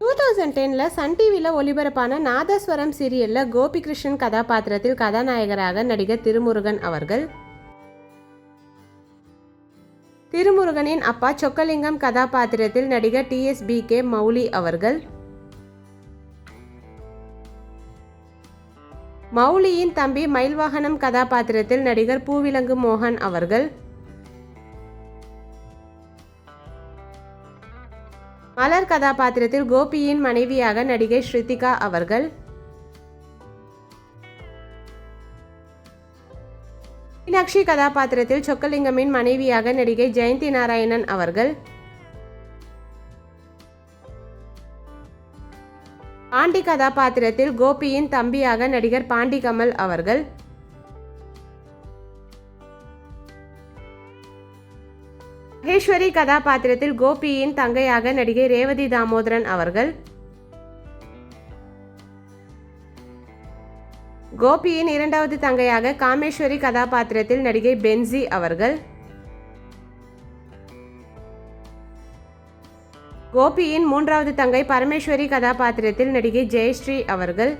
2010 Sun டிவியில் ஒளிபரப்பான நாதஸ்வரம் சீரியலில் கோபிகிருஷ்ணன் கதாபாத்திரத்தில் கதாநாயகராக நடிகர் திருமுருகன் அவர்கள். திருமுருகனின் அப்பா சொக்கலிங்கம் கதாபாத்திரத்தில் நடிகர் TSBK மௌலி அவர்கள். மௌலியின் தம்பி மயில்வாகனம் கதாபாத்திரத்தில் நடிகர் பூவிலங்கு மோகன் அவர்கள். மலர் கதாபாத்திரத்தில் கோபியின் மனைவியாக நடிகை ஸ்ருதிகா அவர்கள். மீனாட்சி கதாபாத்திரத்தில் சொக்கலிங்கமின் மனைவியாக நடிகை ஜெயந்தி நாராயணன் அவர்கள். பாண்டி கதாபாத்திரத்தில் கோபியின் தம்பியாக நடிகர் பாண்டி கமல் அவர்கள். மகேஸ்வரி கதாபாத்திரத்தில் கோபியின் தங்கையாக நடிகை ரேவதி தாமோதரன் அவர்கள். கோபியின் இரண்டாவது தங்கையாக காமேஸ்வரி கதாபாத்திரத்தில் நடிகை பென்சி அவர்கள். கோபியின் மூன்றாவது தங்கை பரமேஸ்வரி கதாபாத்திரத்தில் நடிகை ஜெயஸ்ரீ அவர்கள்.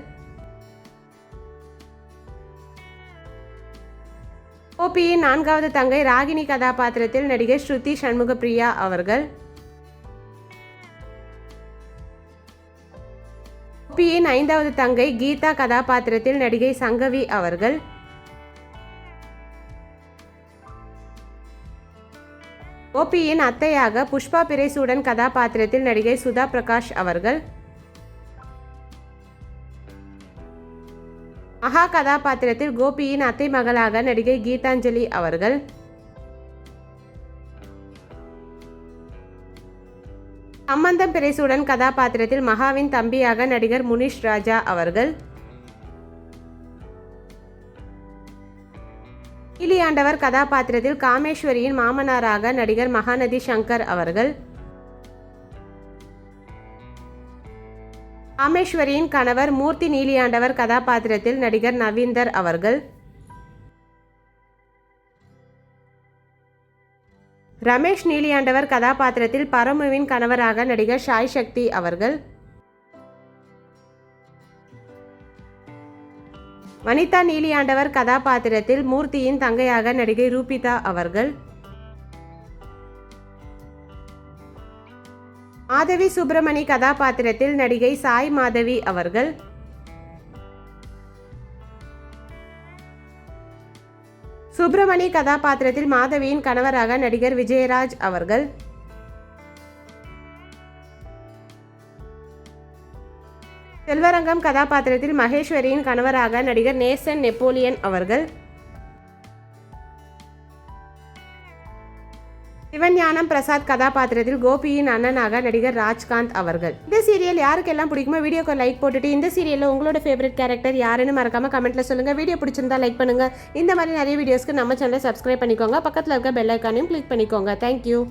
கோபியின் நான்காவது தங்கை ராகினி கதாபாத்திரத்தில் நடிகை ஸ்ருதி சண்முகப்பிரியா அவர்கள். கோபியின் ஐந்தாவது தங்கை கீதா கதாபாத்திரத்தில் நடிகை சங்கவி அவர்கள். கோபியின் அத்தையாக புஷ்பா பிறைசூடன் கதாபாத்திரத்தில் நடிகை சுதா பிரகாஷ் அவர்கள். மகா கதாபாத்திரத்தில் கோபியின் அத்தை மகளாக நடிகை கீதாஞ்சலி அவர்கள். சம்பந்தம் பிறைசூடன் கதாபாத்திரத்தில் மகாவின் தம்பியாக நடிகர் முனிஷ் ராஜா அவர்கள். நீலியாண்டவர் கதாபாத்திரத்தில் காமேஸ்வரியின் மாமனாராக நடிகர் மகாநதி சங்கர் அவர்கள். காமேஸ்வரியின் கணவர் மூர்த்தி நீலியாண்டவர் கதாபாத்திரத்தில் நடிகர் நவீந்தர் அவர்கள். ரமேஷ் நீலியாண்டவர் கதாபாத்திரத்தில் பரமுவின் கணவராக நடிகர் சாய் சக்தி அவர்கள். வனிதா நீலியாண்டவர் கதாபாத்திரத்தில் மூர்த்தியின் தங்கையாக நடிகை ரூபிதா அவர்கள். மாதவி சுப்பிரமணி கதாபாத்திரத்தில் நடிகை சாய் மாதவி அவர்கள். சுப்பிரமணி கதாபாத்திரத்தில் மாதவியின் கணவராக நடிகர் விஜயராஜ் அவர்கள். செல்வரங்கம் கதாபாத்திரத்தில் மகேஸ்வரியின் கணவராக நடிகர் நேசன் நெப்போலியன் அவர்கள். சிவஞானம் பிரசாத் கதாபாத்திரத்தில் கோபியின் அண்ணனாக நடிகர் ராஜ்காந்த் அவர்கள். இந்த சீரியல் யாருக்கெல்லாம் பிடிக்குமோ வீடியோக்கு லைக் போட்டுட்டு இந்த சீரியலில் உங்களோட ஃபேவரட் கேரக்டர் யாருன்னு மறக்காம கமெண்ட்ல சொல்லுங்க. வீடியோ பிடிச்சிருந்தா லைக் பண்ணுங்க. இந்த மாதிரி நிறைய வீடியோஸ்க்கு நம்ம சேனலை சப்ஸ்கிரைப் பண்ணிக்கோங்க. பக்கத்தில் இருக்க பெல் ஐக்கானையும் கிளிக் பண்ணிக்கோங்க. தேங்க்யூ.